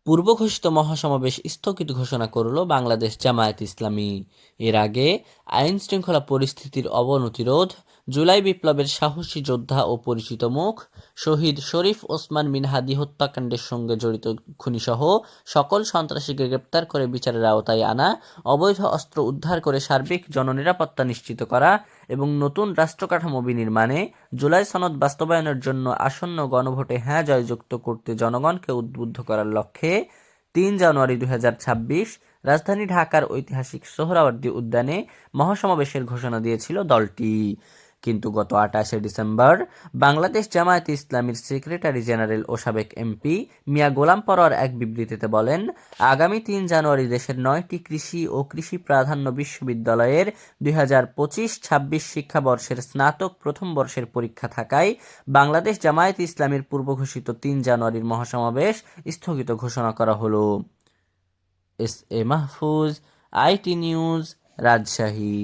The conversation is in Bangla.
পূর্ব ঘোষিত মহাসমাবেশ স্থগিত ঘোষণা করল বাংলাদেশ জামায়াত ইসলামী। এর আগে আইন শৃঙ্খলা পরিস্থিতির অবনতি রোধ, জুলাই বিপ্লবের সাহসী যোদ্ধা ও পরিচিত মুখ, শহীদ শরীফ ওসমান বিন হাদি হত্যাকাণ্ডের সঙ্গে জড়িত খুনিসহ সকল সন্ত্রাসীকে গ্রেপ্তার করে বিচারের আওতায় আনা, অবৈধ অস্ত্র উদ্ধার করে সার্বিক জননিরাপত্তা নিশ্চিত করা এবং নতুন রাষ্ট্রকাঠামো বিনির্মাণে জুলাই সনদ বাস্তবায়নের জন্য আসন্ন গণভোটে হ্যাঁ জয়যুক্ত করতে জনগণকে উদ্বুদ্ধ করার লক্ষ্যে ৩ জানুয়ারি ২০২৬ রাজধানী ঢাকার ঐতিহাসিক সোহরাওয়ার্দী উদ্যানে মহাসমাবেশের ঘোষণা দিয়েছিল দলটি। কিন্তু গত ২৮শে ডিসেম্বর বাংলাদেশ জামায়াতে ইসলামীর সেক্রেটারি জেনারেল ও সাবেক এমপি মিয়া গোলাম পরোয়ার এক বিবৃতিতে বলেন, আগামী ৩ জানুয়ারি দেশের ৯টি কৃষি ও কৃষি প্রাধান্য বিশ্ববিদ্যালয়ের ২০২৫-২৬ শিক্ষাবর্ষের স্নাতক প্রথম বর্ষের পরীক্ষা থাকায় বাংলাদেশ জামায়াতে ইসলামীর পূর্বঘোষিত ৩ জানুয়ারির মহাসমাবেশ স্থগিত ঘোষণা করা হলো। S A Mahfuz, IT news, Rajshahi.